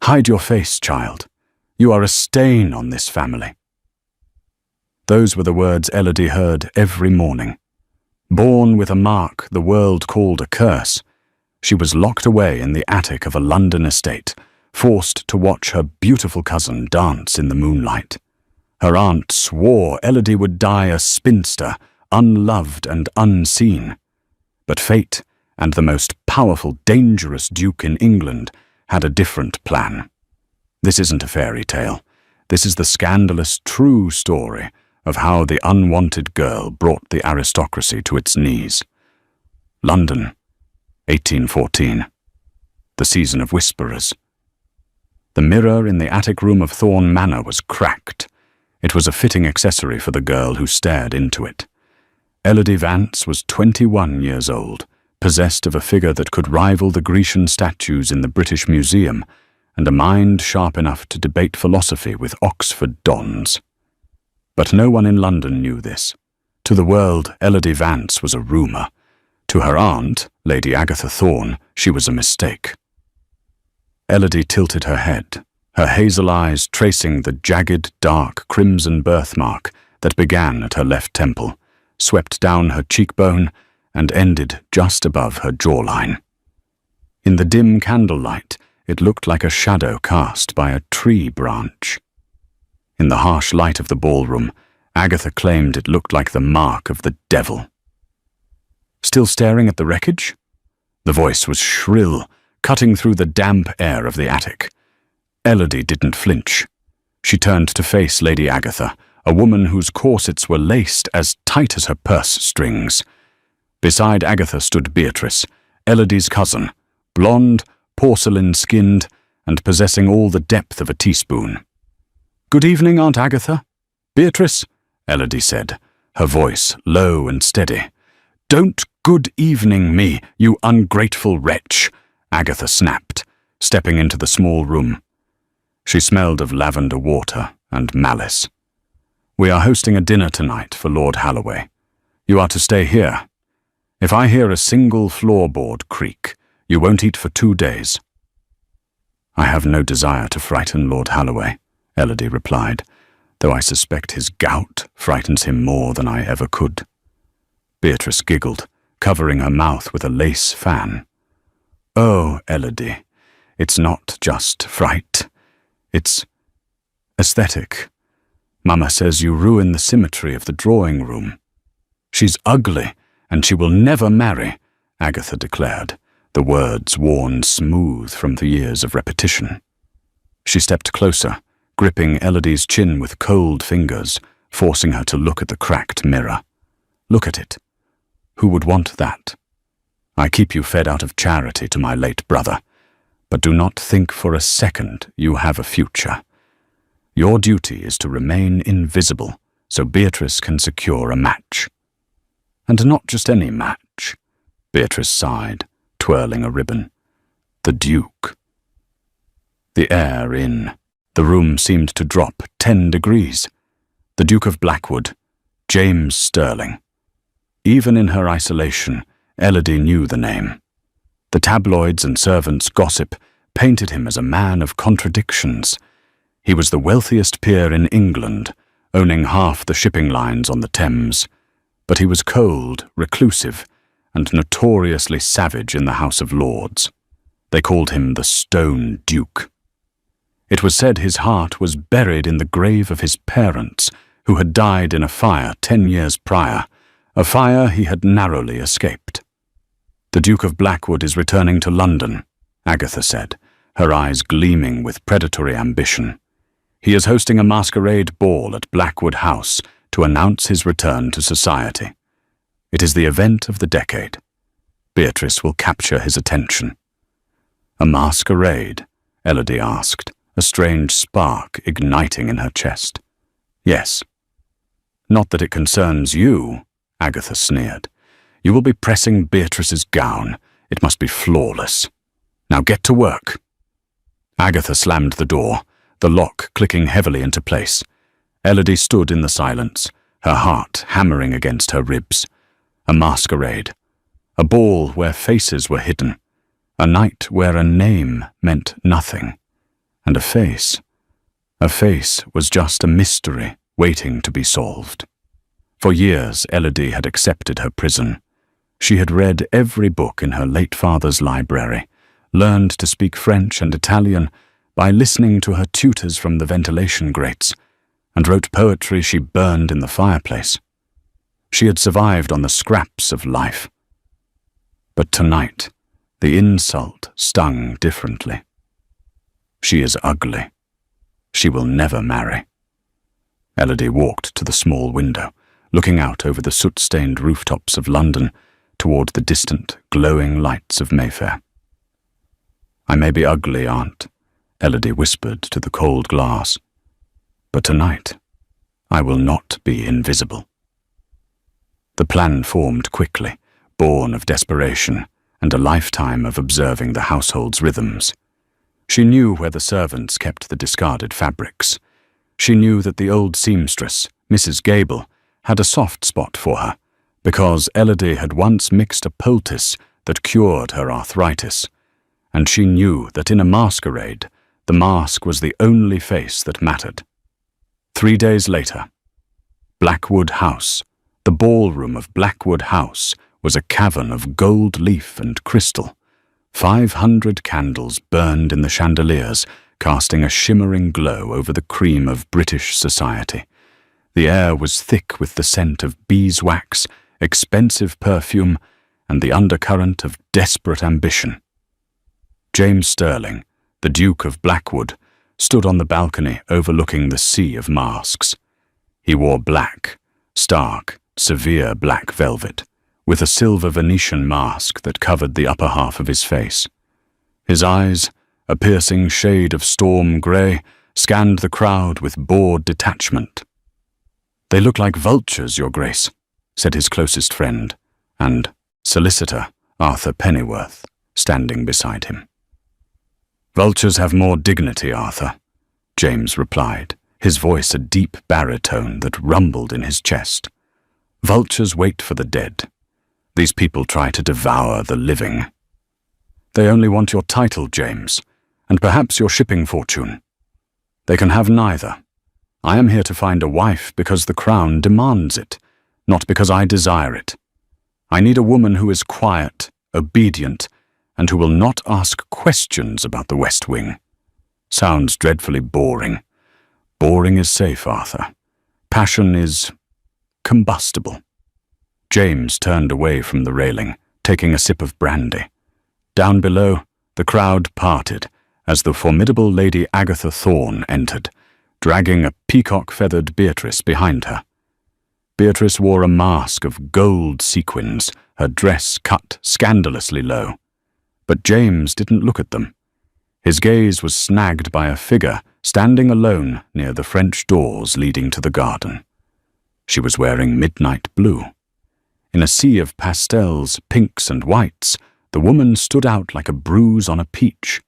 Hide your face, child. You are a stain on this family. Those were the words Elodie heard every morning. Born with a mark the world called a curse, she was locked away in the attic of a London estate, forced to watch her beautiful cousin dance in the moonlight. Her aunt swore Elodie would die a spinster, unloved and unseen. But fate and the most powerful, dangerous duke in England had a different plan. This isn't a fairy tale. This is the scandalous, true story of how the unwanted girl brought the aristocracy to its knees. London, 1814. The season of whisperers. The mirror in the attic room of Thorne Manor was cracked. It was a fitting accessory for the girl who stared into it. Elodie Vance was 21 years old, possessed of a figure that could rival the Grecian statues in the British Museum, and a mind sharp enough to debate philosophy with Oxford dons. But no one in London knew this. To the world, Elodie Vance was a rumour. To her aunt, Lady Agatha Thorne, she was a mistake. Elodie tilted her head, her hazel eyes tracing the jagged, dark, crimson birthmark that began at her left temple, swept down her cheekbone, and ended just above her jawline. In the dim candlelight, it looked like a shadow cast by a tree branch. In the harsh light of the ballroom, Agatha claimed it looked like the mark of the devil. Still staring at the wreckage? The voice was shrill, cutting through the damp air of the attic. Elodie didn't flinch. She turned to face Lady Agatha, a woman whose corsets were laced as tight as her purse strings. Beside Agatha stood Beatrice, Elodie's cousin, blonde, porcelain-skinned, and possessing all the depth of a teaspoon. "Good evening, Aunt Agatha." "Beatrice," Elodie said, her voice low and steady. "Don't good evening me, you ungrateful wretch," Agatha snapped, stepping into the small room. She smelled of lavender water and malice. "We are hosting a dinner tonight for Lord Holloway. You are to stay here. If I hear a single floorboard creak, you won't eat for 2 days." "I have no desire to frighten Lord Holloway," Elodie replied, "though I suspect his gout frightens him more than I ever could." Beatrice giggled, covering her mouth with a lace fan. "Oh, Elodie, it's not just fright. It's aesthetic. Mama says you ruin the symmetry of the drawing room." "She's ugly, and she will never marry," Agatha declared, the words worn smooth from the years of repetition. She stepped closer, gripping Elodie's chin with cold fingers, forcing her to look at the cracked mirror. "Look at it. Who would want that? I keep you fed out of charity to my late brother, but do not think for a second you have a future. Your duty is to remain invisible so Beatrice can secure a match." "And not just any match," Beatrice sighed, twirling a ribbon. "The Duke." The air in. The room seemed to drop 10 degrees. The Duke of Blackwood, James Sterling. Even in her isolation, Elodie knew the name. The tabloids and servants' gossip painted him as a man of contradictions. He was the wealthiest peer in England, owning half the shipping lines on the Thames, but he was cold, reclusive, and notoriously savage in the House of Lords. They called him the Stone Duke. It was said his heart was buried in the grave of his parents, who had died in a fire 10 years prior, a fire he had narrowly escaped. "The Duke of Blackwood is returning to London," Agatha said, her eyes gleaming with predatory ambition. "He is hosting a masquerade ball at Blackwood House to announce his return to society. It is the event of the decade. Beatrice will capture his attention." "A masquerade?" Elodie asked, a strange spark igniting in her chest. "Yes." "Not that it concerns you," Agatha sneered. "You will be pressing Beatrice's gown. It must be flawless. Now get to work." Agatha slammed the door, the lock clicking heavily into place. Elodie stood in the silence, her heart hammering against her ribs. A masquerade. A ball where faces were hidden. A night where a name meant nothing. And a face. A face was just a mystery waiting to be solved. For years, Elodie had accepted her prison. She had read every book in her late father's library, learned to speak French and Italian by listening to her tutors from the ventilation grates, and wrote poetry she burned in the fireplace. She had survived on the scraps of life. But tonight, the insult stung differently. She is ugly. She will never marry. Elodie walked to the small window, looking out over the soot-stained rooftops of London toward the distant, glowing lights of Mayfair. "I may be ugly, Aunt," Elodie whispered to the cold glass, "but tonight I will not be invisible." The plan formed quickly, born of desperation and a lifetime of observing the household's rhythms. She knew where the servants kept the discarded fabrics. She knew that the old seamstress, Mrs. Gable, had a soft spot for her, because Elodie had once mixed a poultice that cured her arthritis, and she knew that in a masquerade, the mask was the only face that mattered. 3 days later, Blackwood House, the ballroom of Blackwood House, was a cavern of gold leaf and crystal. 500 candles burned in the chandeliers, casting a shimmering glow over the cream of British society. The air was thick with the scent of beeswax, expensive perfume, and the undercurrent of desperate ambition. James Sterling, the Duke of Blackwood, stood on the balcony overlooking the sea of masks. He wore black, stark, severe black velvet, with a silver Venetian mask that covered the upper half of his face. His eyes, a piercing shade of storm grey, scanned the crowd with bored detachment. "They look like vultures, Your Grace," said his closest friend, and Solicitor Arthur Pennyworth, standing beside him. "Vultures have more dignity, Arthur," James replied, his voice a deep baritone that rumbled in his chest. "Vultures wait for the dead. These people try to devour the living. They only want your title, James, and perhaps your shipping fortune. They can have neither. I am here to find a wife because the crown demands it, not because I desire it. I need a woman who is quiet, obedient, and who will not ask questions about the West Wing. Sounds dreadfully boring. Boring is safe, Arthur. Passion is combustible." James turned away from the railing, taking a sip of brandy. Down below, the crowd parted as the formidable Lady Agatha Thorne entered, dragging a peacock-feathered Beatrice behind her. Beatrice wore a mask of gold sequins, her dress cut scandalously low. But James didn't look at them. His gaze was snagged by a figure standing alone near the French doors leading to the garden. She was wearing midnight blue. In a sea of pastels, pinks, and whites, the woman stood out like a bruise on a peach.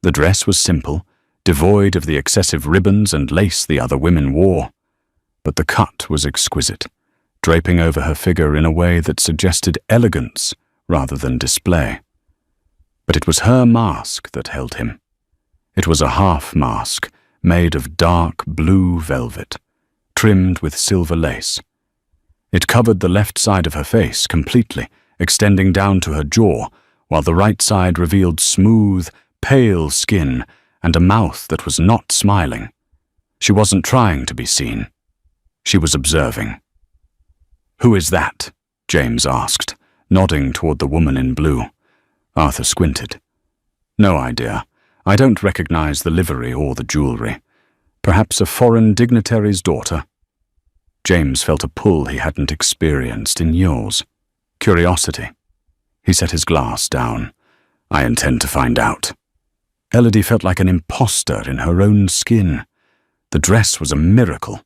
The dress was simple, devoid of the excessive ribbons and lace the other women wore. But the cut was exquisite, draping over her figure in a way that suggested elegance rather than display. But it was her mask that held him. It was a half mask made of dark blue velvet, trimmed with silver lace. It covered the left side of her face completely, extending down to her jaw, while the right side revealed smooth, pale skin and a mouth that was not smiling. She wasn't trying to be seen. She was observing. "Who is that?" James asked, nodding toward the woman in blue. Arthur squinted. "No idea. I don't recognize the livery or the jewelry. Perhaps a foreign dignitary's daughter." James felt a pull he hadn't experienced in years. Curiosity. He set his glass down. "I intend to find out." Elodie felt like an imposter in her own skin. The dress was a miracle,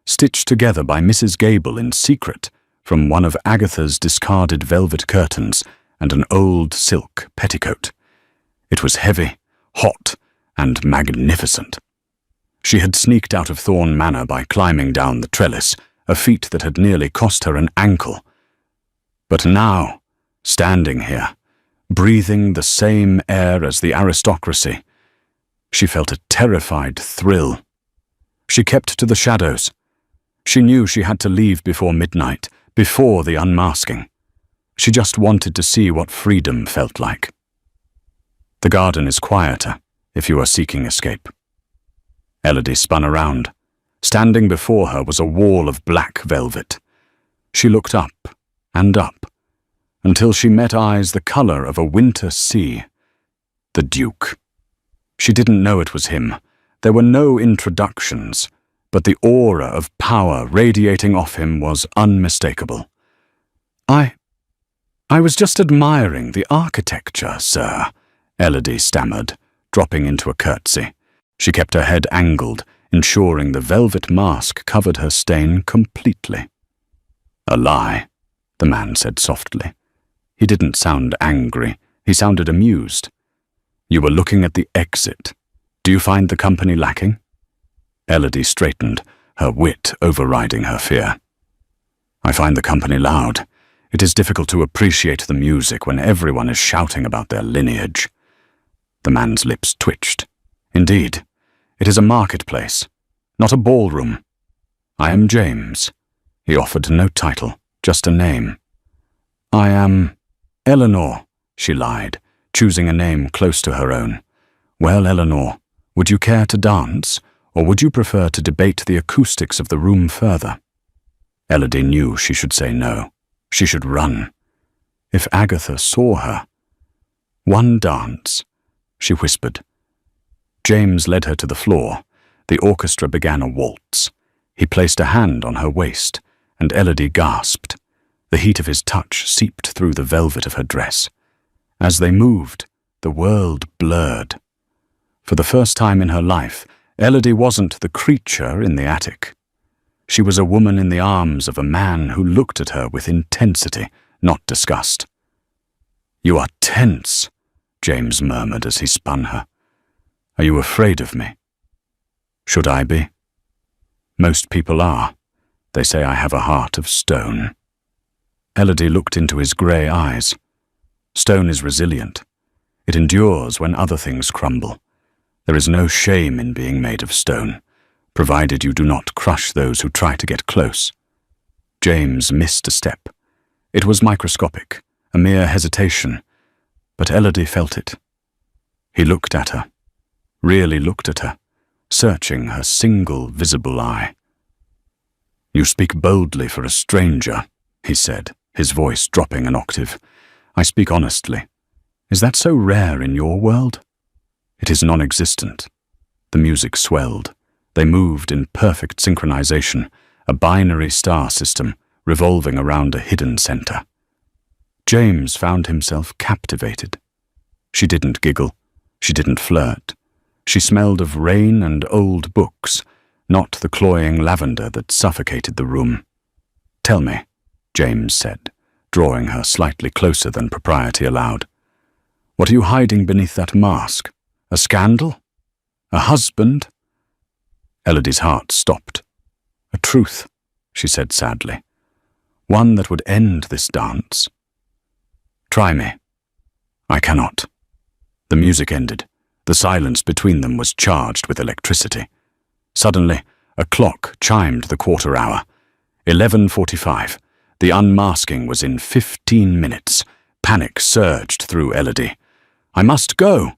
stitched together by Mrs. Gable in secret from one of Agatha's discarded velvet curtains and an old silk petticoat. It was heavy, hot, and magnificent. She had sneaked out of Thorne Manor by climbing down the trellis, a feat that had nearly cost her an ankle. But now, standing here, breathing the same air as the aristocracy, She felt a terrified thrill. She kept to the shadows. She knew she had to leave before midnight, before the unmasking. She just wanted to see what freedom felt like. The garden is quieter if you are seeking escape. Elodie spun around. Standing before her was a wall of black velvet. She looked up and up, until she met eyes the color of a winter sea. The Duke. She didn't know it was him. There were no introductions, but the aura of power radiating off him was unmistakable. I was just admiring the architecture, sir, Elodie stammered, dropping into a curtsy. She kept her head angled, ensuring the velvet mask covered her stain completely. A lie, the man said softly. He didn't sound angry. He sounded amused. You were looking at the exit. Do you find the company lacking? Elodie straightened, her wit overriding her fear. I find the company loud. It is difficult to appreciate the music when everyone is shouting about their lineage. The man's lips twitched. Indeed, it is a marketplace, not a ballroom. I am James. He offered no title, just a name. I am Eleanor, she lied, choosing a name close to her own. Well, Eleanor, would you care to dance, or would you prefer to debate the acoustics of the room further? Elodie knew she should say no. She should run. If Agatha saw her. One dance, she whispered. James led her to the floor. The orchestra began a waltz. He placed a hand on her waist, and Elodie gasped. The heat of his touch seeped through the velvet of her dress. As they moved, the world blurred. For the first time in her life, Elodie wasn't the creature in the attic. She was a woman in the arms of a man who looked at her with intensity, not disgust. You are tense, James murmured as he spun her. Are you afraid of me? Should I be? Most people are. They say I have a heart of stone. Elodie looked into his grey eyes. Stone is resilient. It endures when other things crumble. There is no shame in being made of stone, provided you do not crush those who try to get close. James missed a step. It was microscopic, a mere hesitation, but Elodie felt it. He looked at her, really looked at her, searching her single visible eye. You speak boldly for a stranger, he said, his voice dropping an octave. I speak honestly. Is that so rare in your world? It is non-existent. The music swelled. They moved in perfect synchronization, a binary star system revolving around a hidden center. James found himself captivated. She didn't giggle. She didn't flirt. She smelled of rain and old books, not the cloying lavender that suffocated the room. Tell me, James said, drawing her slightly closer than propriety allowed. What are you hiding beneath that mask? A scandal? A husband? Elodie's heart stopped. A truth, she said sadly. One that would end this dance. Try me. I cannot. The music ended. The silence between them was charged with electricity. Suddenly, a clock chimed the quarter hour. 11:45. The unmasking was in 15 minutes. Panic surged through Elodie. I must go.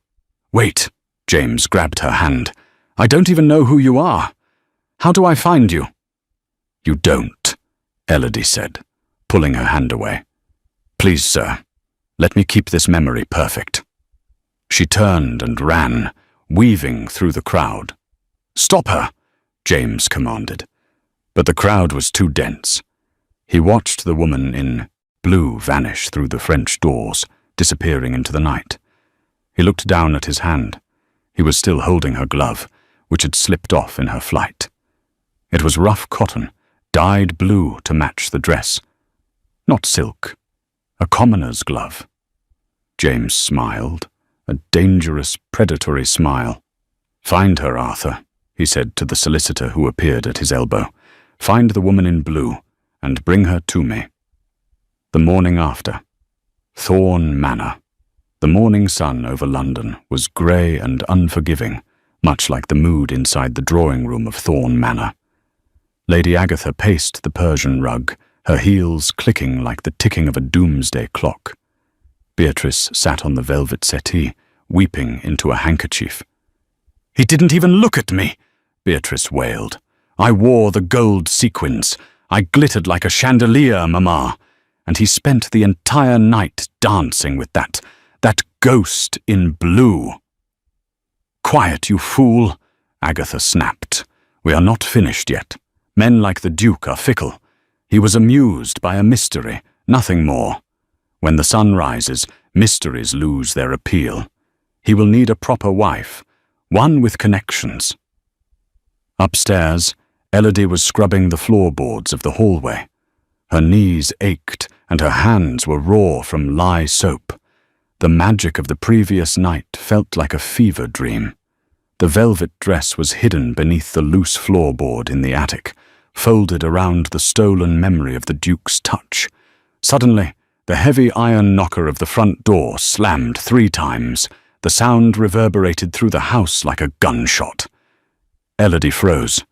Wait, James grabbed her hand. I don't even know who you are. How do I find you? You don't, Elodie said, pulling her hand away. Please, sir, let me keep this memory perfect. She turned and ran, weaving through the crowd. Stop her, James commanded. But the crowd was too dense. He watched the woman in blue vanish through the French doors, disappearing into the night. He looked down at his hand. He was still holding her glove, which had slipped off in her flight. It was rough cotton, dyed blue to match the dress. Not silk, a commoner's glove. James smiled, a dangerous, predatory smile. Find her, Arthur, he said to the solicitor who appeared at his elbow. Find the woman in blue, and bring her to me. The morning after. Thorn Manor. The morning sun over London was grey and unforgiving, much like the mood inside the drawing room of Thorn Manor. Lady Agatha paced the Persian rug, her heels clicking like the ticking of a doomsday clock. Beatrice sat on the velvet settee, weeping into a handkerchief. "He didn't even look at me," Beatrice wailed. "I wore the gold sequins. I glittered like a chandelier, Mamma. And he spent the entire night dancing with that ghost in blue." "Quiet, you fool," Agatha snapped. "We are not finished yet. Men like the Duke are fickle. He was amused by a mystery, nothing more. When the sun rises, mysteries lose their appeal. He will need a proper wife, one with connections." Upstairs, Elodie was scrubbing the floorboards of the hallway. Her knees ached and her hands were raw from lye soap. The magic of the previous night felt like a fever dream. The velvet dress was hidden beneath the loose floorboard in the attic, folded around the stolen memory of the Duke's touch. Suddenly, the heavy iron knocker of the front door slammed 3 times. The sound reverberated through the house like a gunshot. Elodie froze.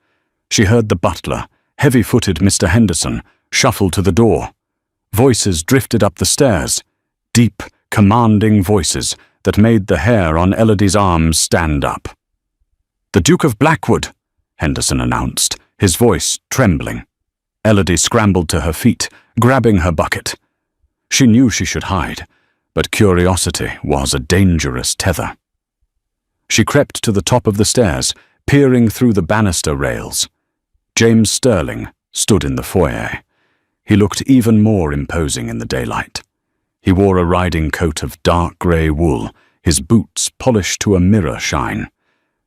She heard the butler, heavy-footed Mr. Henderson, shuffle to the door. Voices drifted up the stairs, deep, commanding voices that made the hair on Elodie's arms stand up. "The Duke of Blackwood," Henderson announced, his voice trembling. Elodie scrambled to her feet, grabbing her bucket. She knew she should hide, but curiosity was a dangerous tether. She crept to the top of the stairs, peering through the banister rails. James Sterling stood in the foyer. He looked even more imposing in the daylight. He wore a riding coat of dark grey wool, his boots polished to a mirror shine.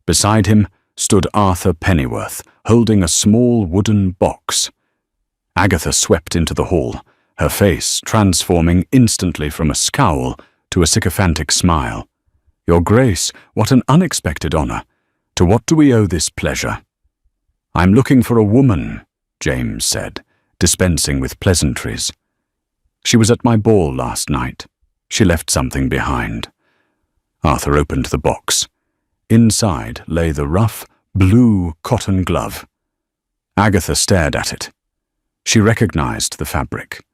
Beside him stood Arthur Pennyworth, holding a small wooden box. Agatha swept into the hall, her face transforming instantly from a scowl to a sycophantic smile. "Your Grace, what an unexpected honor. To what do we owe this pleasure?" "I'm looking for a woman," James said, dispensing with pleasantries. "She was at my ball last night. She left something behind." Arthur opened the box. Inside lay the rough, blue cotton glove. Agatha stared at it. She recognized the fabric.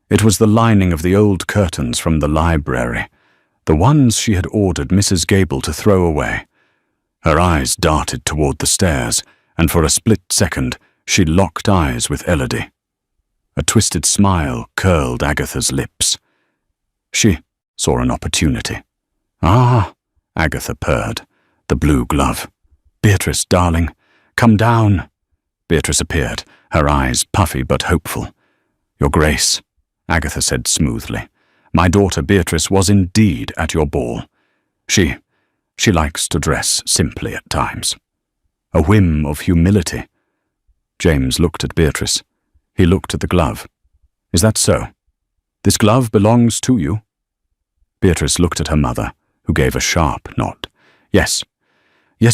It was the lining of the old curtains from the library, the ones she had ordered Mrs. Gable to throw away. Her eyes darted toward the stairs, and for a split second she locked eyes with Elodie. A twisted smile curled Agatha's lips. She saw an opportunity. "Ah," Agatha purred, "the blue glove. Beatrice, darling, come down." Beatrice appeared, her eyes puffy but hopeful. "Your Grace," Agatha said smoothly, "my daughter Beatrice was indeed at your ball. She likes to dress simply at times. A whim of humility." James looked at Beatrice. He looked at the glove. "Is that so? This glove belongs to you?" Beatrice looked at her mother, who gave a sharp nod. Yes,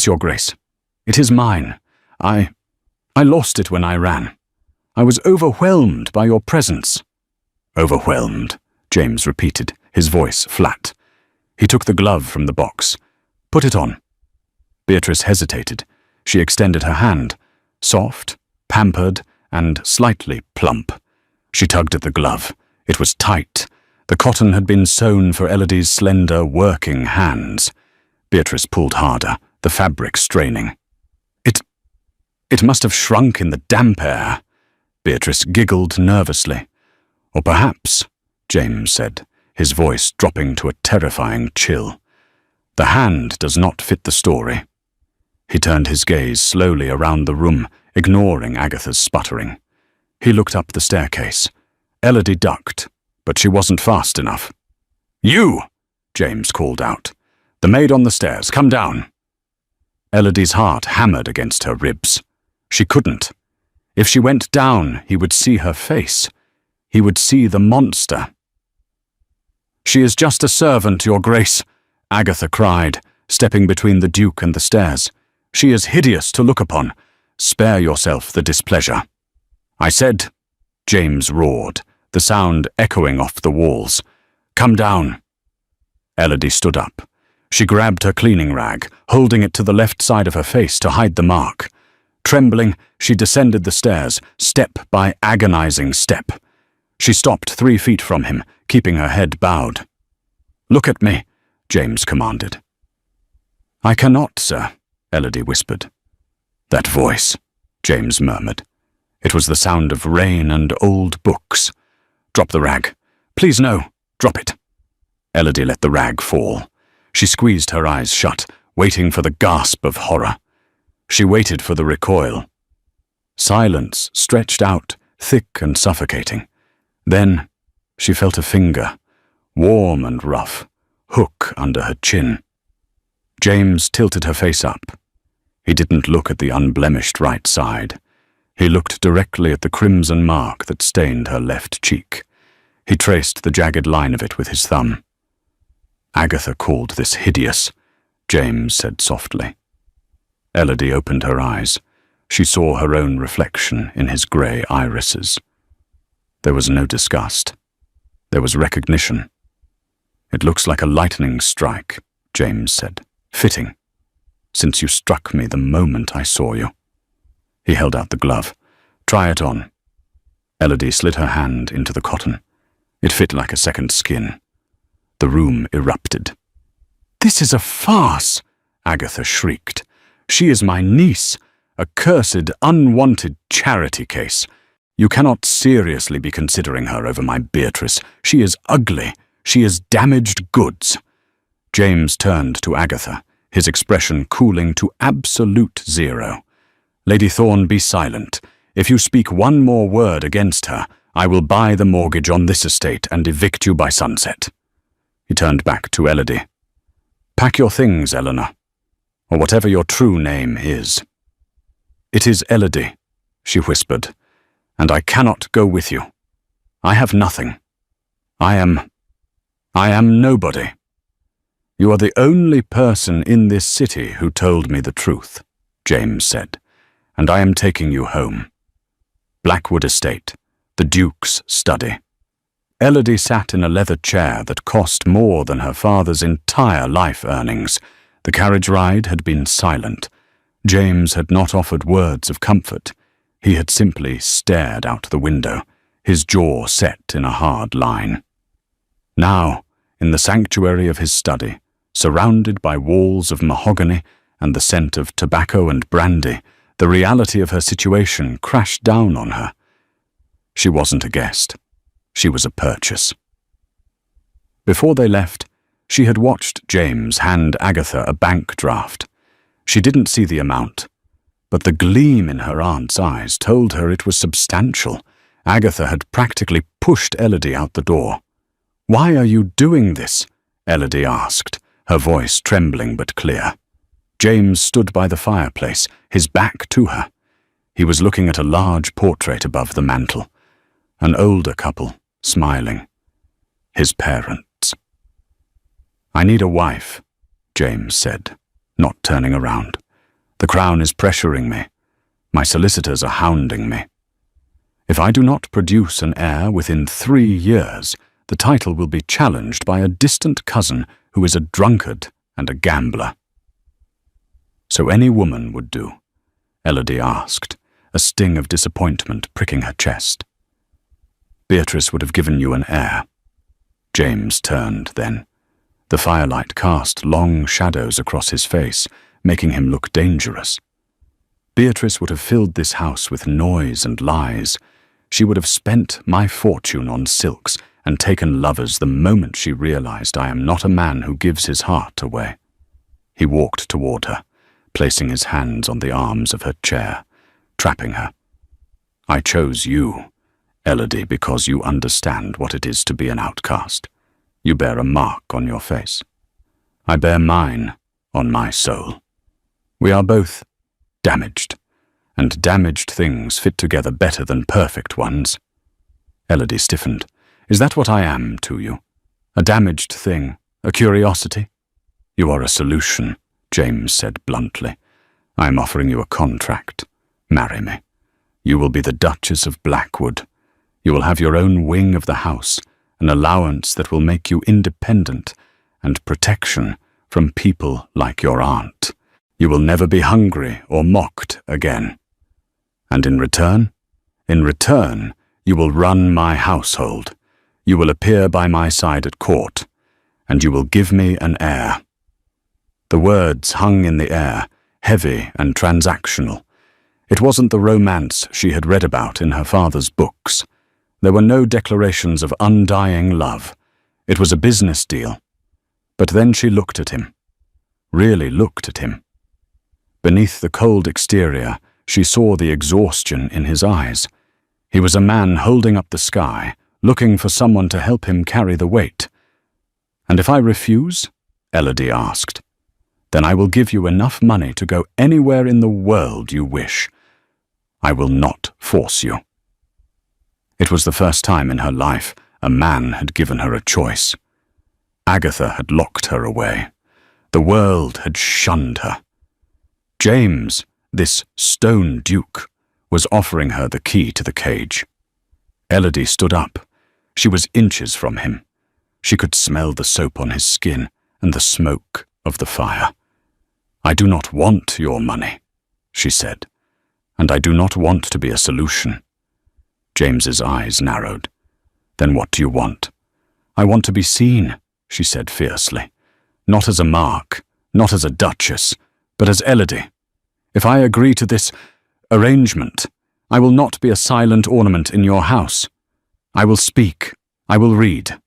Your Grace. It is mine. I lost it when I ran. I was overwhelmed by your presence." "Overwhelmed," James repeated, his voice flat. He took the glove from the box. "Put it on." Beatrice hesitated. She extended her hand, soft, pampered, and slightly plump. She tugged at the glove. It was tight. The cotton had been sewn for Elodie's slender, working hands. Beatrice pulled harder, the fabric straining. It must have shrunk in the damp air." Beatrice giggled nervously. "Or perhaps," James said, his voice dropping to a terrifying chill, "the hand does not fit the story." He turned his gaze slowly around the room, ignoring Agatha's sputtering. He looked up the staircase. Elodie ducked, but she wasn't fast enough. "You!" James called out. "The maid on the stairs, come down." Elodie's heart hammered against her ribs. She couldn't. If she went down, he would see her face. He would see the monster. "She is just a servant, Your Grace," Agatha cried, stepping between the Duke and the stairs. "She is hideous to look upon. Spare yourself the displeasure." "I said," James roared, the sound echoing off the walls. "Come down." Elodie stood up. She grabbed her cleaning rag, holding it to the left side of her face to hide the mark. Trembling, she descended the stairs, step by agonizing step. She stopped 3 feet from him, keeping her head bowed. "Look at me," James commanded. "I cannot, sir," Elodie whispered. "That voice," James murmured. It was the sound of rain and old books. "Drop the rag. Please no, drop it." Elodie let the rag fall. She squeezed her eyes shut, waiting for the gasp of horror. She waited for the recoil. Silence stretched out, thick and suffocating. Then she felt a finger, warm and rough, hook under her chin. James tilted her face up. He didn't look at the unblemished right side. He looked directly at the crimson mark that stained her left cheek. He traced the jagged line of it with his thumb. "Agatha called this hideous," James said softly. Elodie opened her eyes. She saw her own reflection in his grey irises. There was no disgust. There was recognition. "It looks like a lightning strike," James said. "Fitting, since you struck me the moment I saw you." He held out the glove. "Try it on." Elodie slid her hand into the cotton. It fit like a second skin. The room erupted. "This is a farce!" Agatha shrieked. "She is my niece, a cursed, unwanted charity case. You cannot seriously be considering her over my Beatrice. She is ugly. She is damaged goods." James turned to Agatha, his expression cooling to absolute zero. "Lady Thorne, be silent. If you speak one more word against her, I will buy the mortgage on this estate and evict you by sunset." He turned back to Elodie. "Pack your things, Eleanor, or whatever your true name is." "It is Elodie," she whispered, "and I cannot go with you. I have nothing. I am nobody. You are the only person in this city who told me the truth," James said, "and I am taking you home. Blackwood Estate, the Duke's study." Elodie sat in a leather chair that cost more than her father's entire life earnings. The carriage ride had been silent. James had not offered words of comfort. He had simply stared out the window, his jaw set in a hard line. Now, in the sanctuary of his study, surrounded by walls of mahogany and the scent of tobacco and brandy, the reality of her situation crashed down on her. She wasn't a guest. She was a purchase. Before they left, she had watched James hand Agatha a bank draft. She didn't see the amount, but the gleam in her aunt's eyes told her it was substantial. Agatha had practically pushed Elodie out the door. "Why are you doing this?" Elodie asked, her voice trembling but clear. James stood by the fireplace, his back to her. He was looking at a large portrait above the mantel, an older couple, smiling. His parents. "I need a wife," James said, not turning around. "The Crown is pressuring me. My solicitors are hounding me. If I do not produce an heir within 3 years, the title will be challenged by a distant cousin who is a drunkard and a gambler." "So any woman would do?" Elodie asked, a sting of disappointment pricking her chest. "Beatrice would have given you an heir." James turned then. The firelight cast long shadows across his face, making him look dangerous. "Beatrice would have filled this house with noise and lies. She would have spent my fortune on silks and taken lovers the moment she realized I am not a man who gives his heart away." He walked toward her, placing his hands on the arms of her chair, trapping her. "I chose you, Elodie, because you understand what it is to be an outcast. You bear a mark on your face. I bear mine on my soul. We are both damaged, and damaged things fit together better than perfect ones." Elodie stiffened. "Is that what I am to you? A damaged thing, a curiosity?" "You are a solution," James said bluntly. "I am offering you a contract. Marry me. You will be the Duchess of Blackwood. You will have your own wing of the house, an allowance that will make you independent, and protection from people like your aunt. You will never be hungry or mocked again. And in return, you will run my household. You will appear by my side at court, and you will give me an heir." The words hung in the air, heavy and transactional. It wasn't the romance she had read about in her father's books. There were no declarations of undying love. It was a business deal. But then she looked at him. Really looked at him. Beneath the cold exterior, she saw the exhaustion in his eyes. He was a man holding up the sky, looking for someone to help him carry the weight. "And if I refuse?" Elodie asked. "Then I will give you enough money to go anywhere in the world you wish. I will not force you." It was the first time in her life a man had given her a choice. Agatha had locked her away. The world had shunned her. James, this stone duke, was offering her the key to the cage. Elodie stood up. She was inches from him. She could smell the soap on his skin and the smoke of the fire. "I do not want your money," she said, "and I do not want to be a solution." James's eyes narrowed. "Then what do you want?" "I want to be seen," she said fiercely. "Not as a mark, not as a duchess, but as Elodie. If I agree to this arrangement, I will not be a silent ornament in your house. I will speak, I will read,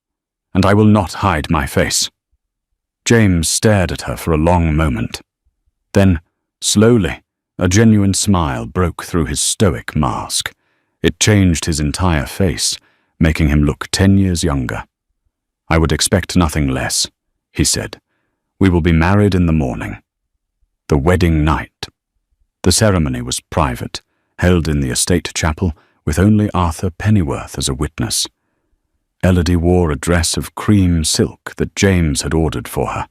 and I will not hide my face." James stared at her for a long moment. Then, slowly, a genuine smile broke through his stoic mask. It changed his entire face, making him look 10 years younger. "I would expect nothing less," he said. "We will be married in the morning." The wedding night. The ceremony was private, held in the estate chapel with only Arthur Pennyworth as a witness. Elodie wore a dress of cream silk that James had ordered for her.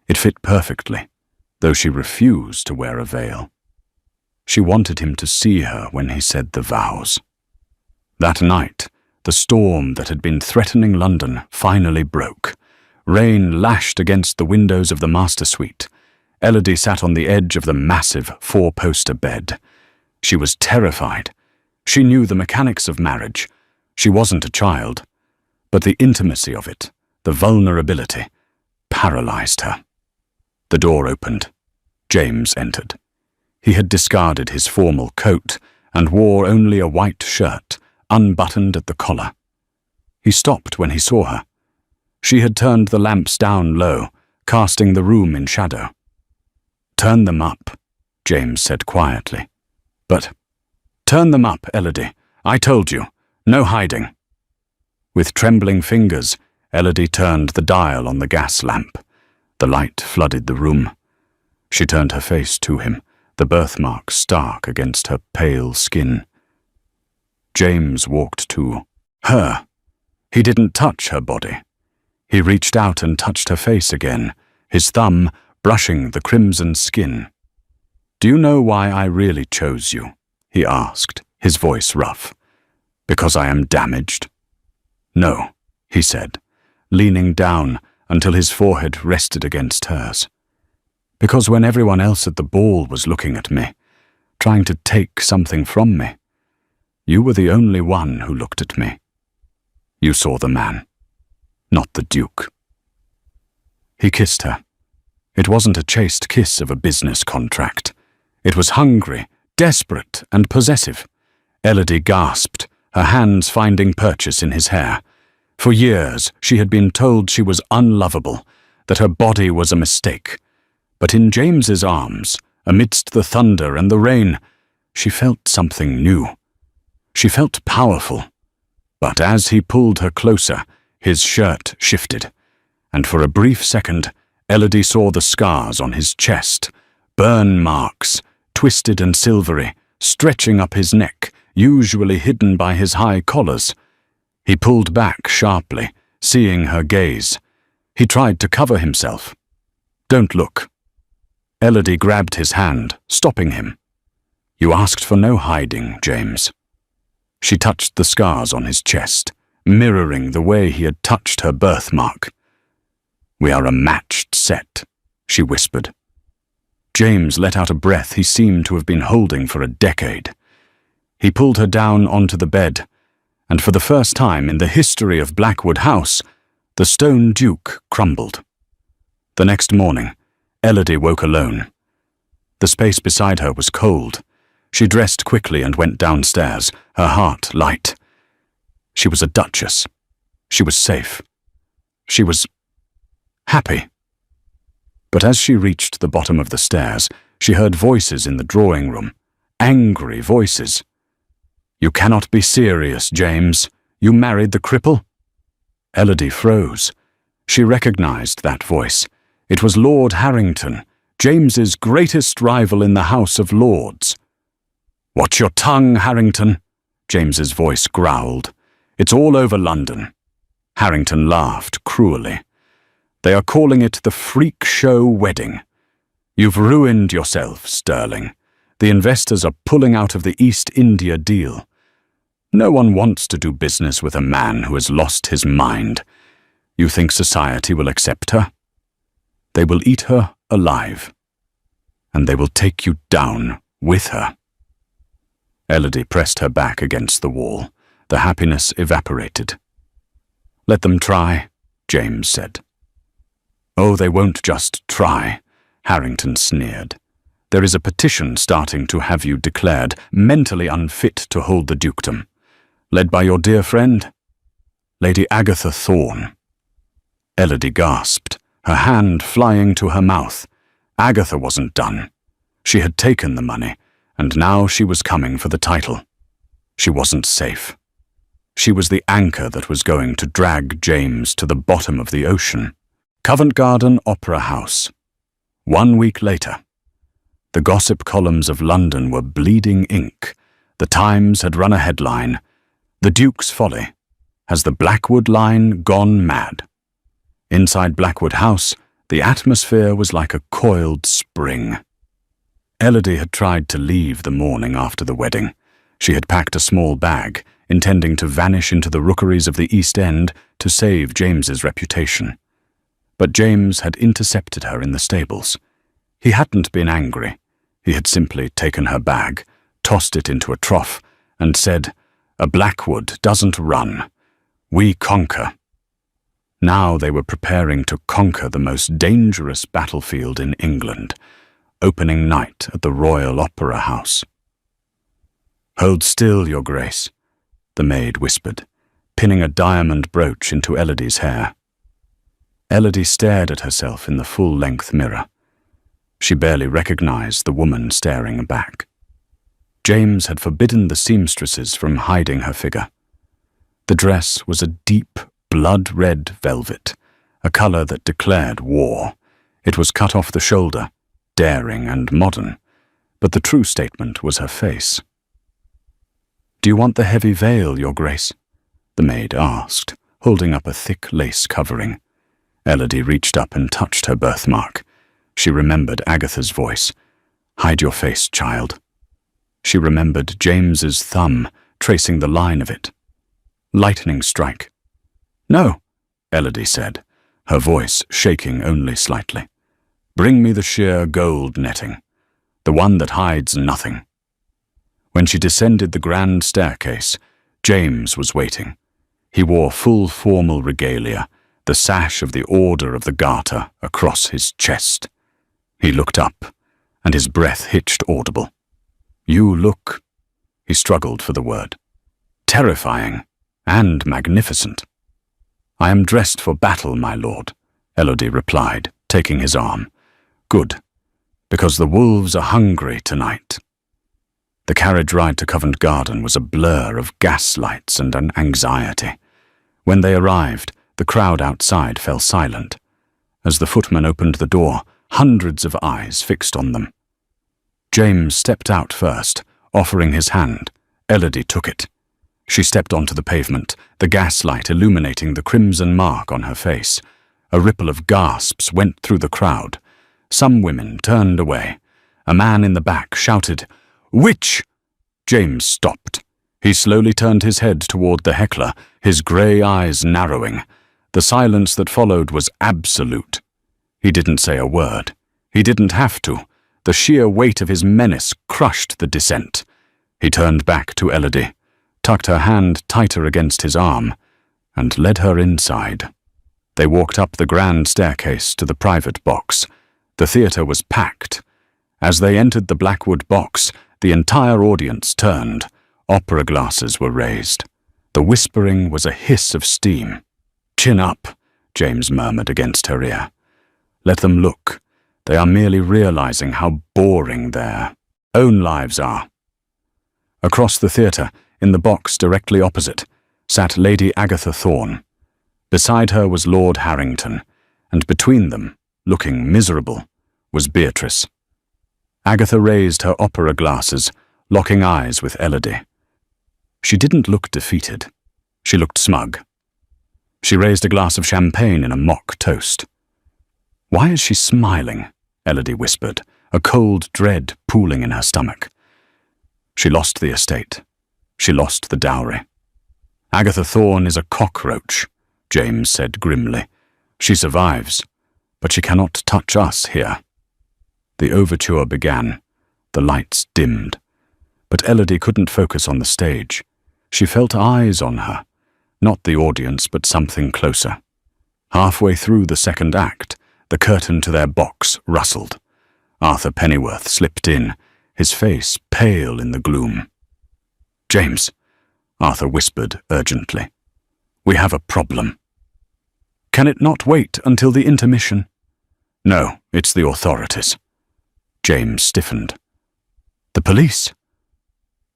It fit perfectly, though she refused to wear a veil. She wanted him to see her when he said the vows. That night, the storm that had been threatening London finally broke. Rain lashed against the windows of the master suite. Elodie sat on the edge of the massive 4-poster bed. She was terrified. She knew the mechanics of marriage. She wasn't a child. But the intimacy of it, the vulnerability, paralyzed her. The door opened. James entered. He had discarded his formal coat and wore only a white shirt, unbuttoned at the collar. He stopped when he saw her. She had turned the lamps down low, casting the room in shadow. "Turn them up," James said quietly. "But turn them up, Elodie. I told you. No hiding." With trembling fingers, Elodie turned the dial on the gas lamp. The light flooded the room. She turned her face to him, the birthmark stark against her pale skin. James walked to her. He didn't touch her body. He reached out and touched her face again, his thumb brushing the crimson skin. "Do you know why I really chose you?" he asked, his voice rough. "Because I am damaged?" "No," he said, leaning down until his forehead rested against hers. "Because when everyone else at the ball was looking at me, trying to take something from me, you were the only one who looked at me. You saw the man, not the Duke." He kissed her. It wasn't a chaste kiss of a business contract. It was hungry, desperate, and possessive. Elodie gasped, her hands finding purchase in his hair. For years, she had been told she was unlovable, that her body was a mistake. But in James's arms, amidst the thunder and the rain, she felt something new. She felt powerful. But as he pulled her closer, his shirt shifted, and for a brief second, Elodie saw the scars on his chest, burn marks, twisted and silvery, stretching up his neck, usually hidden by his high collars. He pulled back sharply, seeing her gaze. He tried to cover himself. "Don't look." Elodie grabbed his hand, stopping him. "You asked for no hiding, James." She touched the scars on his chest, mirroring the way he had touched her birthmark. "We are a matched set," she whispered. James let out a breath he seemed to have been holding for a decade. He pulled her down onto the bed, and for the first time in the history of Blackwood House, the stone duke crumbled. The next morning, Elodie woke alone. The space beside her was cold. She dressed quickly and went downstairs, her heart light. She was a duchess. She was safe. She was happy. But as she reached the bottom of the stairs, she heard voices in the drawing room, angry voices. "You cannot be serious, James. You married the cripple?" Elodie froze. She recognized that voice. It was Lord Harrington, James's greatest rival in the House of Lords. "Watch your tongue, Harrington," James's voice growled. "It's all over London." Harrington laughed cruelly. "They are calling it the freak show wedding. You've ruined yourself, Sterling. The investors are pulling out of the East India deal. No one wants to do business with a man who has lost his mind. You think society will accept her? They will eat her alive, and they will take you down with her." Elodie pressed her back against the wall. The happiness evaporated. "Let them try," James said. "Oh, they won't just try," Harrington sneered. "There is a petition starting to have you declared mentally unfit to hold the dukedom, led by your dear friend, Lady Agatha Thorne." Elodie gasped, her hand flying to her mouth. Agatha wasn't done. She had taken the money, and now she was coming for the title. She wasn't safe. She was the anchor that was going to drag James to the bottom of the ocean. Covent Garden Opera House. 1 week later. The gossip columns of London were bleeding ink. The Times had run a headline, "The Duke's Folly. Has the Blackwood line gone mad?" Inside Blackwood House, the atmosphere was like a coiled spring. Elodie had tried to leave the morning after the wedding. She had packed a small bag, intending to vanish into the rookeries of the East End to save James's reputation. But James had intercepted her in the stables. He hadn't been angry. He had simply taken her bag, tossed it into a trough, and said, "A Blackwood doesn't run. We conquer." Now they were preparing to conquer the most dangerous battlefield in England, opening night at the Royal Opera House. "Hold still, Your Grace," the maid whispered, pinning a diamond brooch into Elodie's hair. Elodie stared at herself in the full-length mirror. She barely recognized the woman staring back. James had forbidden the seamstresses from hiding her figure. The dress was a deep, blood-red velvet, a color that declared war. It was cut off the shoulder, daring and modern, but the true statement was her face. "Do you want the heavy veil, Your Grace?" the maid asked, holding up a thick lace covering. Elodie reached up and touched her birthmark. She remembered Agatha's voice. "Hide your face, child." She remembered James's thumb tracing the line of it. Lightning strike. "No," Elodie said, her voice shaking only slightly. "Bring me the sheer gold netting, the one that hides nothing." When she descended the grand staircase, James was waiting. He wore full formal regalia, the sash of the Order of the Garter across his chest. He looked up, and his breath hitched audible. "You look," he struggled for the word, "terrifying and magnificent." "I am dressed for battle, my lord," Elodie replied, taking his arm. "Good, because the wolves are hungry tonight." The carriage ride to Covent Garden was a blur of gaslights and an anxiety. When they arrived, the crowd outside fell silent. As the footman opened the door, hundreds of eyes fixed on them. James stepped out first, offering his hand. Elodie took it. She stepped onto the pavement, the gaslight illuminating the crimson mark on her face. A ripple of gasps went through the crowd. Some women turned away. A man in the back shouted, "Witch!" James stopped. He slowly turned his head toward the heckler, his grey eyes narrowing. The silence that followed was absolute. He didn't say a word. He didn't have to. The sheer weight of his menace crushed the dissent. He turned back to Elodie, tucked her hand tighter against his arm, and led her inside. They walked up the grand staircase to the private box. The theatre was packed. As they entered the Blackwood box, the entire audience turned. Opera glasses were raised. The whispering was a hiss of steam. "Chin up," James murmured against her ear. "Let them look. They are merely realizing how boring their own lives are." Across the theatre, in the box directly opposite, sat Lady Agatha Thorne. Beside her was Lord Harrington, and between them, looking miserable, was Beatrice. Agatha raised her opera glasses, locking eyes with Elodie. She didn't look defeated. She looked smug. She raised a glass of champagne in a mock toast. "Why is she smiling?" Elodie whispered, a cold dread pooling in her stomach. She lost the estate. She lost the dowry. "Agatha Thorne is a cockroach," James said grimly. "She survives, but she cannot touch us here." The overture began. The lights dimmed. But Elodie couldn't focus on the stage. She felt eyes on her. Not the audience, but something closer. Halfway through the second act, the curtain to their box rustled. Arthur Pennyworth slipped in, his face pale in the gloom. "James," Arthur whispered urgently, "we have a problem." "Can it not wait until the intermission?" "No, it's the authorities." James stiffened. "The police?"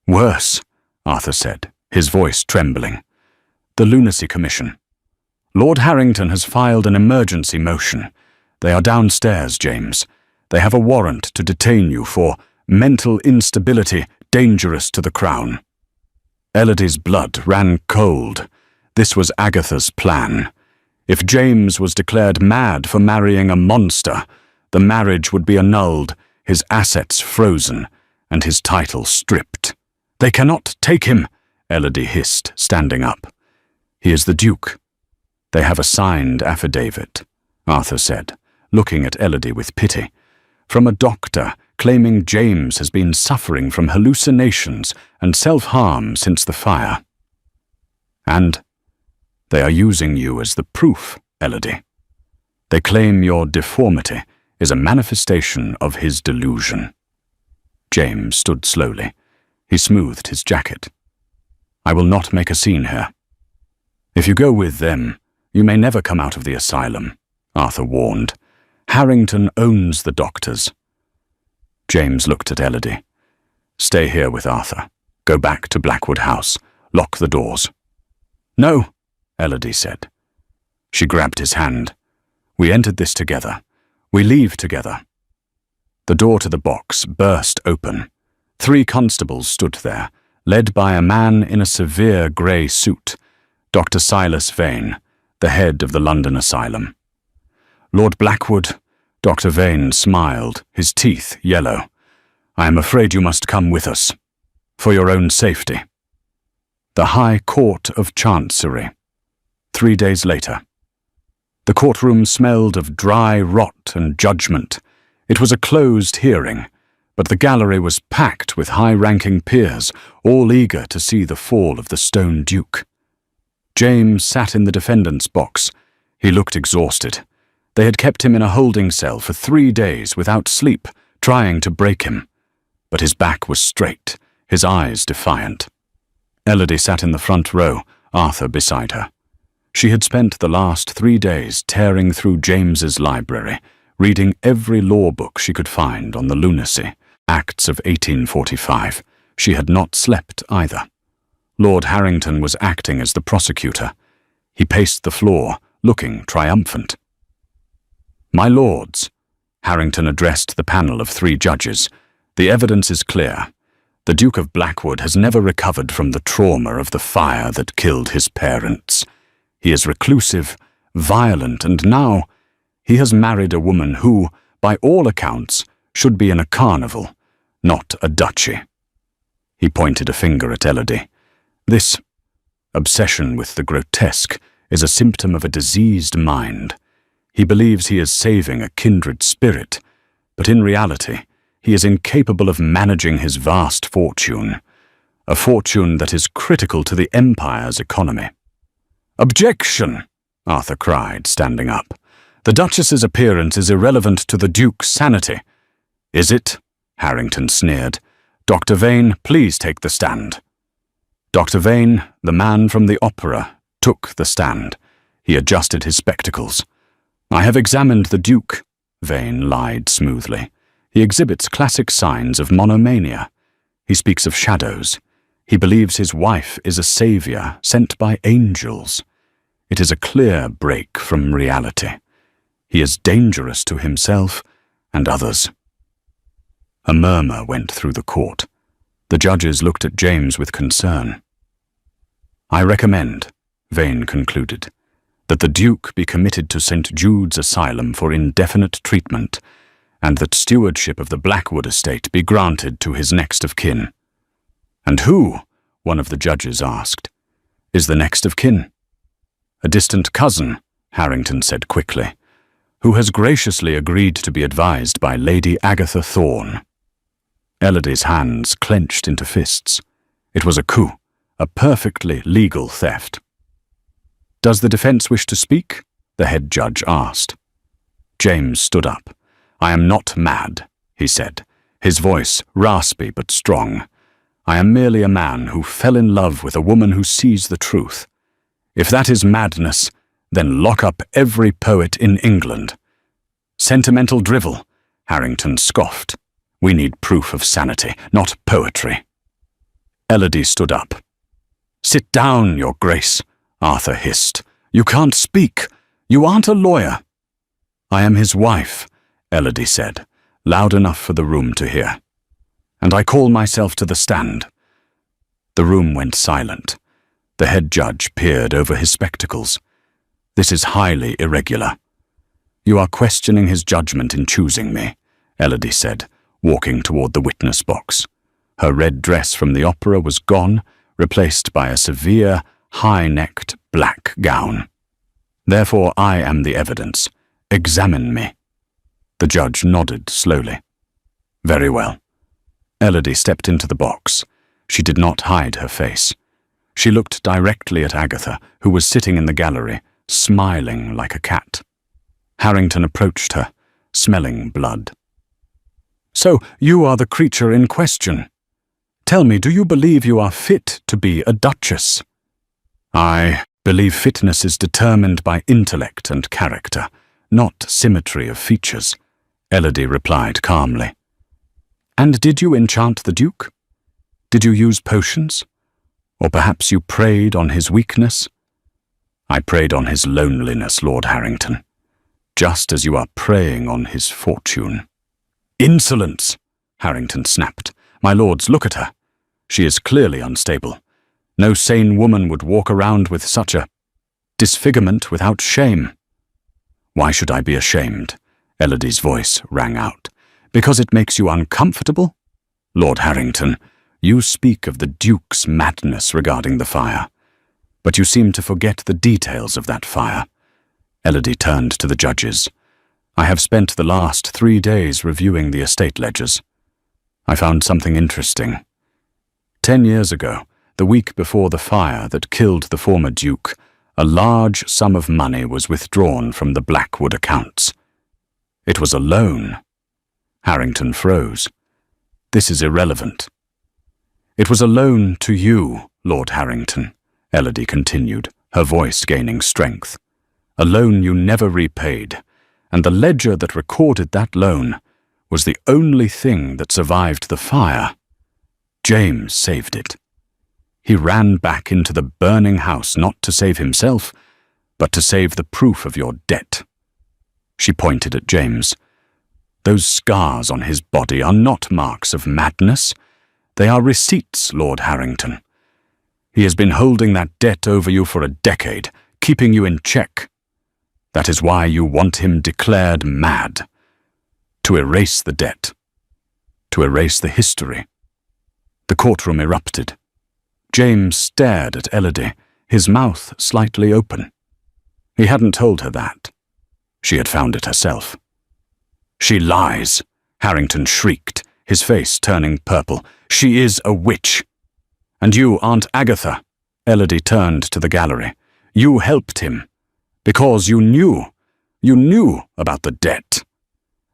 "Worse," Arthur said, his voice trembling. "The Lunacy Commission. Lord Harrington has filed an emergency motion. They are downstairs, James. They have a warrant to detain you for mental instability dangerous to the Crown." Elodie's blood ran cold. This was Agatha's plan. If James was declared mad for marrying a monster, the marriage would be annulled, his assets frozen, and his title stripped. "They cannot take him," Elodie hissed, standing up. "He is the Duke." "They have a signed affidavit," Arthur said, looking at Elodie with pity, "from a doctor claiming James has been suffering from hallucinations and self-harm since the fire. And they are using you as the proof, Elodie. They claim your deformity is a manifestation of his delusion." James stood slowly. He smoothed his jacket. "I will not make a scene here. If you go with them, you may never come out of the asylum," Arthur warned. "Harrington owns the doctors." James looked at Elodie. "Stay here with Arthur. Go back to Blackwood House. Lock the doors." "No," Elodie said. She grabbed his hand. "We entered this together. We leave together." The door to the box burst open. 3 constables stood there, led by a man in a severe grey suit, Dr. Silas Vane, the head of the London asylum. "Lord Blackwood," Dr. Vane smiled, his teeth yellow. "I am afraid you must come with us, for your own safety." The High Court of Chancery. 3 days later. The courtroom smelled of dry rot and judgment. It was a closed hearing, but the gallery was packed with high-ranking peers, all eager to see the fall of the Stone Duke. James sat in the defendant's box. He looked exhausted. They had kept him in a holding cell for 3 days without sleep, trying to break him. But his back was straight, his eyes defiant. Elodie sat in the front row, Arthur beside her. She had spent the last 3 days tearing through James's library, reading every law book she could find on the lunacy, Acts of 1845. She had not slept either. Lord Harrington was acting as the prosecutor. He paced the floor, looking triumphant. "My lords," Harrington addressed the panel of 3 judges, "the evidence is clear. The Duke of Blackwood has never recovered from the trauma of the fire that killed his parents. He is reclusive, violent, and now he has married a woman who, by all accounts, should be in a carnival, not a duchy." He pointed a finger at Elodie. "This obsession with the grotesque is a symptom of a diseased mind. He believes he is saving a kindred spirit, but in reality, he is incapable of managing his vast fortune, a fortune that is critical to the Empire's economy. "Objection!" Arthur cried, standing up. "The Duchess's appearance is irrelevant to the Duke's sanity." "Is it?" Harrington sneered. "Dr. Vane, please take the stand." Dr. Vane, the man from the opera, took the stand. He adjusted his spectacles. "I have examined the Duke," Vane lied smoothly. "He exhibits classic signs of monomania. He speaks of shadows. He believes his wife is a savior sent by angels. It is a clear break from reality. He is dangerous to himself and others." A murmur went through the court. The judges looked at James with concern. "I recommend," Vane concluded, "that the Duke be committed to St. Jude's Asylum for indefinite treatment, and that stewardship of the Blackwood estate be granted to his next of kin." "And who," one of the judges asked, "is the next of kin?" "A distant cousin," Harrington said quickly, "who has graciously agreed to be advised by Lady Agatha Thorne." Elodie's hands clenched into fists. It was a coup, a perfectly legal theft. "Does the defense wish to speak?" the head judge asked. James stood up. "I am not mad," he said, his voice raspy but strong. "I am merely a man who fell in love with a woman who sees the truth. If that is madness, then lock up every poet in England." "Sentimental drivel," Harrington scoffed. "We need proof of sanity, not poetry." Elodie stood up. "Sit down, Your Grace," Arthur hissed. "You can't speak. You aren't a lawyer." "I am his wife," Elodie said, loud enough for the room to hear. "And I call myself to the stand." The room went silent. The head judge peered over his spectacles. "This is highly irregular." "You are questioning his judgment in choosing me," Elodie said, walking toward the witness box. Her red dress from the opera was gone, replaced by a severe, high-necked black gown. "Therefore I am the evidence. Examine me." The judge nodded slowly. "Very well." Elodie stepped into the box. She did not hide her face. She looked directly at Agatha, who was sitting in the gallery, smiling like a cat. Harrington approached her, smelling blood. "So you are the creature in question. Tell me, do you believe you are fit to be a duchess?" "I believe fitness is determined by intellect and character, not symmetry of features," Elodie replied calmly. "And did you enchant the Duke? Did you use potions? Or perhaps you preyed on his weakness?" "I preyed on his loneliness, Lord Harrington, just as you are preying on his fortune." "Insolence!" Harrington snapped. "My lords, look at her. She is clearly unstable. No sane woman would walk around with such a disfigurement without shame." "Why should I be ashamed?" Elodie's voice rang out. "Because it makes you uncomfortable? Lord Harrington, you speak of the Duke's madness regarding the fire, but you seem to forget the details of that fire." Elodie turned to the judges. "I have spent the last 3 days reviewing the estate ledgers. I found something interesting. 10 years ago, the week before the fire that killed the former Duke, a large sum of money was withdrawn from the Blackwood accounts. It was a loan." Harrington froze. "This is irrelevant." "It was a loan to you, Lord Harrington," Elodie continued, her voice gaining strength. "A loan you never repaid, and the ledger that recorded that loan was the only thing that survived the fire. James saved it. He ran back into the burning house not to save himself, but to save the proof of your debt." She pointed at James. "Those scars on his body are not marks of madness. They are receipts, Lord Harrington. He has been holding that debt over you for a decade, keeping you in check. That is why you want him declared mad. To erase the debt. To erase the history." The courtroom erupted. James stared at Elodie, his mouth slightly open. He hadn't told her that. She had found it herself. "She lies," Harrington shrieked, his face turning purple. "She is a witch." "And you, Aunt Agatha," Elodie turned to the gallery. "You helped him. Because you knew. You knew about the debt."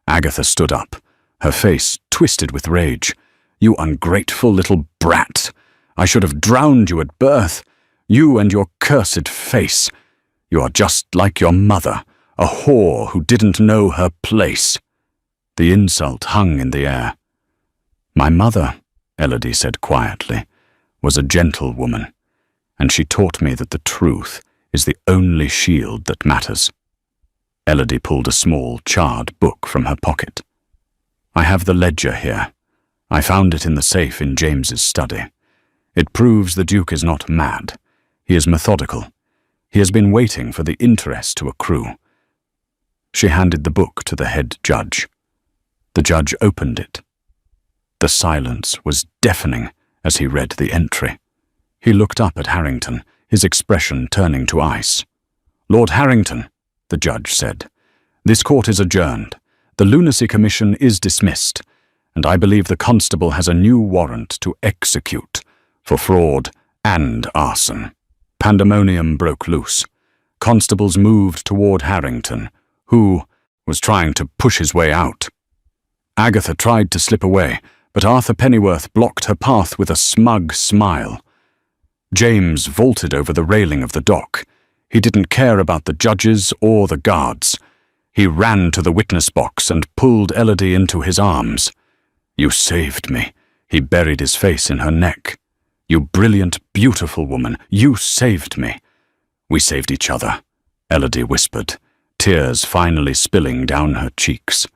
Agatha stood up, her face twisted with rage. "You ungrateful little brat. I should have drowned you at birth. You and your cursed face. You are just like your mother, a whore who didn't know her place." The insult hung in the air. "My mother," Elodie said quietly, "was a gentle woman, and she taught me that the truth is the only shield that matters." Elodie pulled a small, charred book from her pocket. "I have the ledger here. I found it in the safe in James's study. It proves the Duke is not mad. He is methodical. He has been waiting for the interest to accrue." She handed the book to the head judge. The judge opened it. The silence was deafening as he read the entry. He looked up at Harrington, his expression turning to ice. "Lord Harrington," the judge said, "this court is adjourned. The Lunacy Commission is dismissed, and I believe the constable has a new warrant to execute for fraud and arson." Pandemonium broke loose. Constables moved toward Harrington, who was trying to push his way out. Agatha tried to slip away, but Arthur Pennyworth blocked her path with a smug smile. James vaulted over the railing of the dock. He didn't care about the judges or the guards. He ran to the witness box and pulled Elodie into his arms. "You saved me." He buried his face in her neck. "You brilliant, beautiful woman, you saved me." "We saved each other," Elodie whispered, tears finally spilling down her cheeks.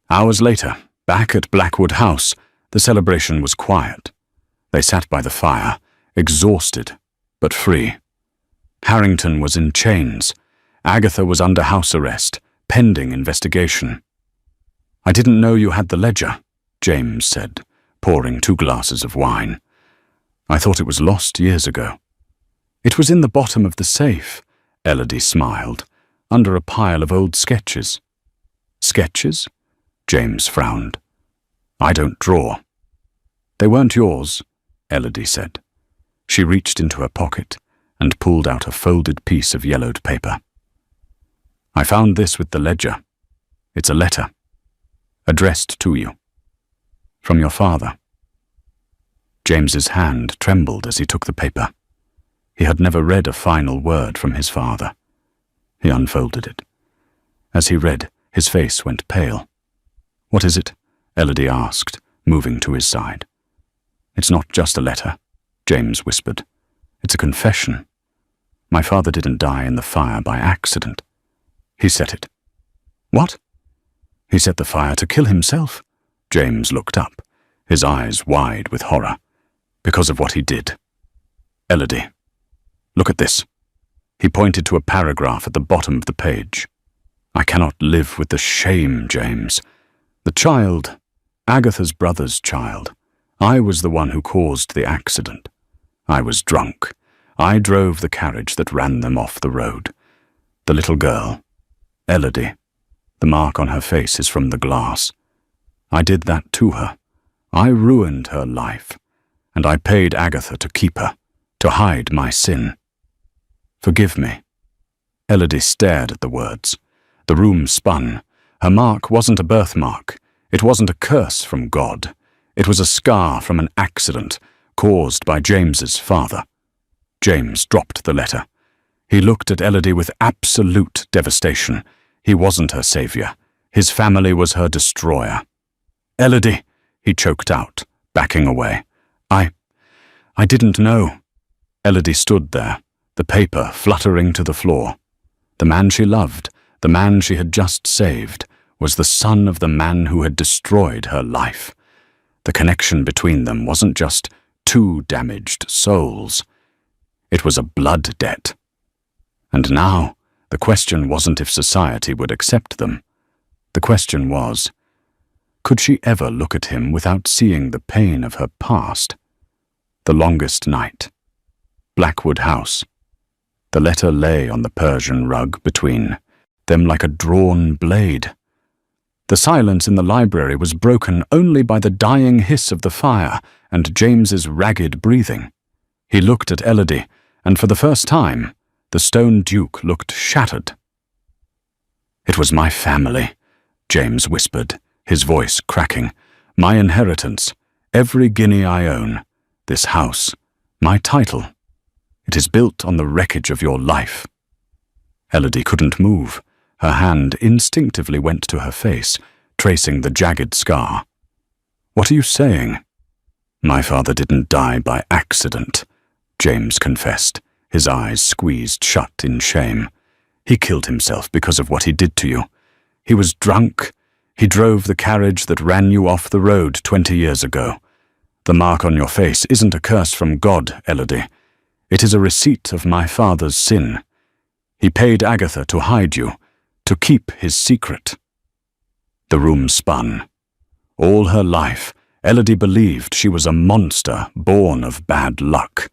Hours later, back at Blackwood House, the celebration was quiet. They sat by the fire, exhausted but free. Harrington was in chains. Agatha was under house arrest, pending investigation. "I didn't know you had the ledger," James said, pouring 2 glasses of wine. "I thought it was lost years ago." "It was in the bottom of the safe," Elodie smiled, "under a pile of old sketches." "Sketches?" James frowned. "I don't draw." "They weren't yours," Elodie said. She reached into her pocket and pulled out a folded piece of yellowed paper. "I found this with the ledger. It's a letter, addressed to you, from your father." James's hand trembled as he took the paper. He had never read a final word from his father. He unfolded it. As he read, his face went pale. "What is it?" Elodie asked, moving to his side. "It's not just a letter," James whispered. "It's a confession. My father didn't die in the fire by accident. He set it." "What?" "He set the fire to kill himself." James looked up, his eyes wide with horror. "Because of what he did." "Elodie, look at this." He pointed to a paragraph at the bottom of the page. "I cannot live with the shame, James. The child, Agatha's brother's child. I was the one who caused the accident. I was drunk. I drove the carriage that ran them off the road. The little girl, Elodie, the mark on her face is from the glass. I did that to her. I ruined her life, and I paid Agatha to keep her, to hide my sin. Forgive me." Elodie stared at the words. The room spun. Her mark wasn't a birthmark. It wasn't a curse from God. It was a scar from an accident caused by James's father. James dropped the letter. He looked at Elodie with absolute devastation. He wasn't her savior. His family was her destroyer. "Elodie," he choked out, backing away. I didn't know." Elodie stood there, the paper fluttering to the floor. The man she loved, the man she had just saved, was the son of the man who had destroyed her life. The connection between them wasn't just 2 damaged souls. It was a blood debt. And now, the question wasn't if society would accept them. The question was, could she ever look at him without seeing the pain of her past? The longest night. Blackwood House. The letter lay on the Persian rug between them like a drawn blade. The silence in the library was broken only by the dying hiss of the fire and James's ragged breathing. He looked at Elodie, and for the first time, the Stone Duke looked shattered. "It was my family," James whispered, his voice cracking. "My inheritance, every guinea I own, this house, my title. It is built on the wreckage of your life." Elodie couldn't move. Her hand instinctively went to her face, tracing the jagged scar. "What are you saying?" "My father didn't die by accident," James confessed, his eyes squeezed shut in shame. "He killed himself because of what he did to you. He was drunk. He drove the carriage that ran you off the road 20 years ago. The mark on your face isn't a curse from God, Elodie. It is a receipt of my father's sin. He paid Agatha to hide you, to keep his secret." The room spun. All her life, Elodie believed she was a monster born of bad luck.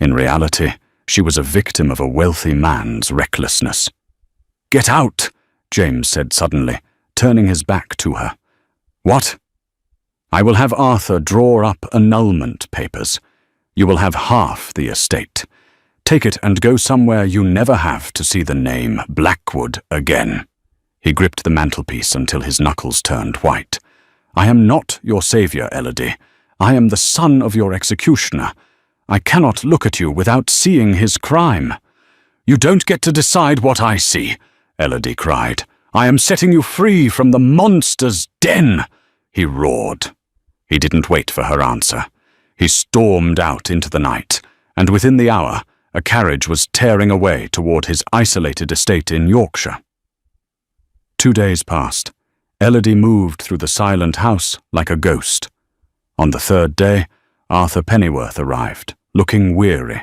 In reality, she was a victim of a wealthy man's recklessness. "Get out," James said suddenly, turning his back to her. "What?" "I will have Arthur draw up annulment papers. You will have half the estate. Take it and go somewhere you never have to see the name Blackwood again." He gripped the mantelpiece until his knuckles turned white. "I am not your savior, Elodie. I am the son of your executioner. I cannot look at you without seeing his crime." "You don't get to decide what I see," Elodie cried. "I am setting you free from the monster's den," he roared. He didn't wait for her answer. He stormed out into the night, and within the hour, a carriage was tearing away toward his isolated estate in Yorkshire. 2 days passed. Elodie moved through the silent house like a ghost. On the 3rd day, Arthur Pennyworth arrived, looking weary.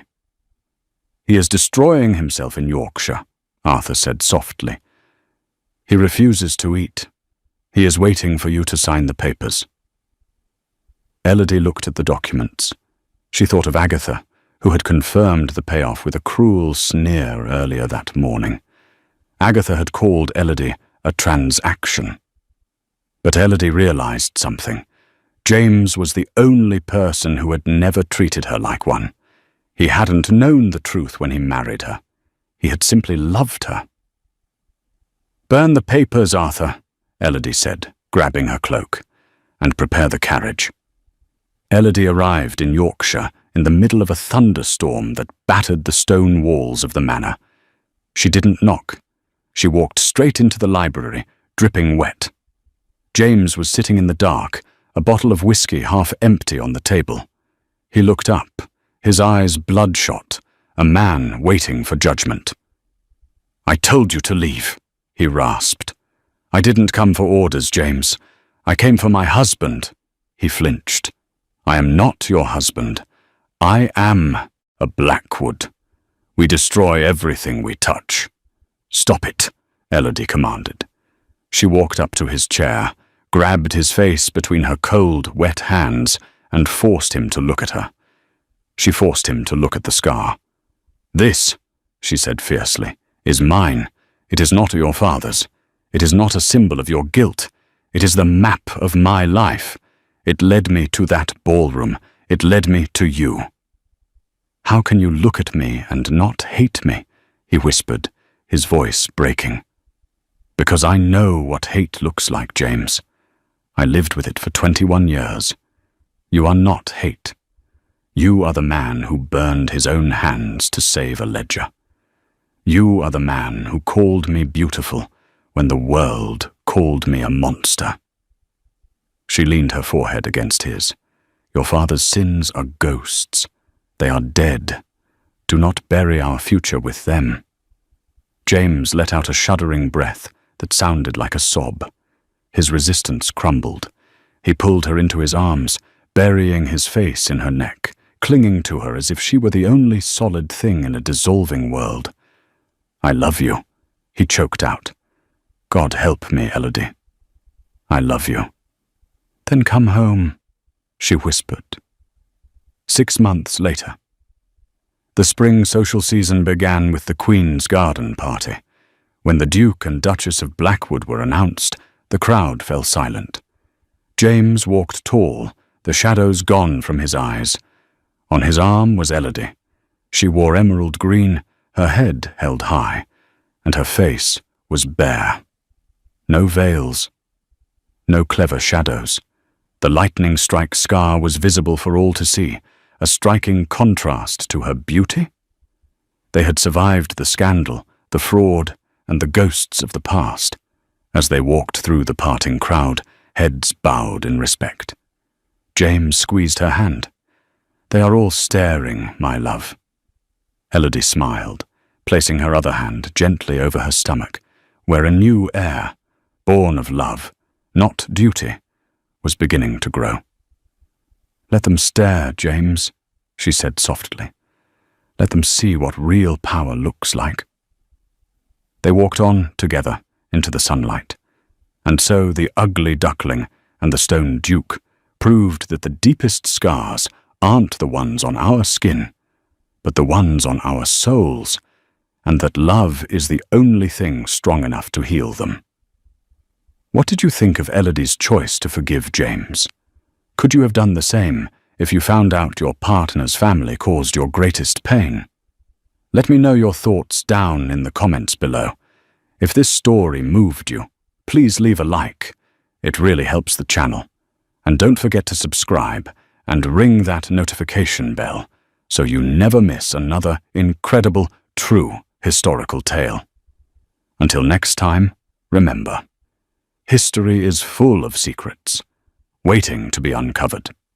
"He is destroying himself in Yorkshire," Arthur said softly. "He refuses to eat. He is waiting for you to sign the papers." Elodie looked at the documents. She thought of Agatha, who had confirmed the payoff with a cruel sneer earlier that morning. Agatha had called Elodie a transaction. But Elodie realized something. James was the only person who had never treated her like one. He hadn't known the truth when he married her. He had simply loved her. "Burn the papers, Arthur," Elodie said, grabbing her cloak, "and prepare the carriage." Elodie arrived in Yorkshire in the middle of a thunderstorm that battered the stone walls of the manor. She didn't knock. She walked straight into the library, dripping wet. James was sitting in the dark, a bottle of whiskey half empty on the table. He looked up, his eyes bloodshot, a man waiting for judgment. "I told you to leave," he rasped. "I didn't come for orders, James. I came for my husband." He flinched. "I am not your husband. I am a Blackwood. We destroy everything we touch." "Stop it," Elodie commanded. She walked up to his chair, grabbed his face between her cold, wet hands, and forced him to look at her. She forced him to look at the scar. "This," she said fiercely, "is mine. It is not your father's. It is not a symbol of your guilt. It is the map of my life. It led me to that ballroom. It led me to you." "How can you look at me and not hate me?" he whispered, his voice breaking. "Because I know what hate looks like, James. I lived with it for 21 years. You are not hate. You are the man who burned his own hands to save a ledger. You are the man who called me beautiful when the world called me a monster." She leaned her forehead against his. "Your father's sins are ghosts. They are dead. Do not bury our future with them." James let out a shuddering breath that sounded like a sob. His resistance crumbled. He pulled her into his arms, burying his face in her neck, clinging to her as if she were the only solid thing in a dissolving world. "I love you," he choked out. "God help me, Elodie. I love you." "Then come home," she whispered. 6 months later. The spring social season began with the Queen's Garden party. When the Duke and Duchess of Blackwood were announced, the crowd fell silent. James walked tall, the shadows gone from his eyes. On his arm was Elodie. She wore emerald green, her head held high, and her face was bare. No veils, no clever shadows. The lightning strike scar was visible for all to see, a striking contrast to her beauty. They had survived the scandal, the fraud, and the ghosts of the past. As they walked through the parting crowd, heads bowed in respect. James squeezed her hand. "They are all staring, my love." Elodie smiled, placing her other hand gently over her stomach, where a new air, born of love, not duty, was beginning to grow. "Let them stare, James," she said softly. "Let them see what real power looks like." They walked on together into the sunlight, and so the ugly duckling and the stone duke proved that the deepest scars aren't the ones on our skin, but the ones on our souls, and that love is the only thing strong enough to heal them. What did you think of Elodie's choice to forgive James? Could you have done the same if you found out your partner's family caused your greatest pain? Let me know your thoughts down in the comments below. If this story moved you, please leave a like. It really helps the channel. And don't forget to subscribe and ring that notification bell so you never miss another incredible, true historical tale. Until next time, remember, history is full of secrets, waiting to be uncovered.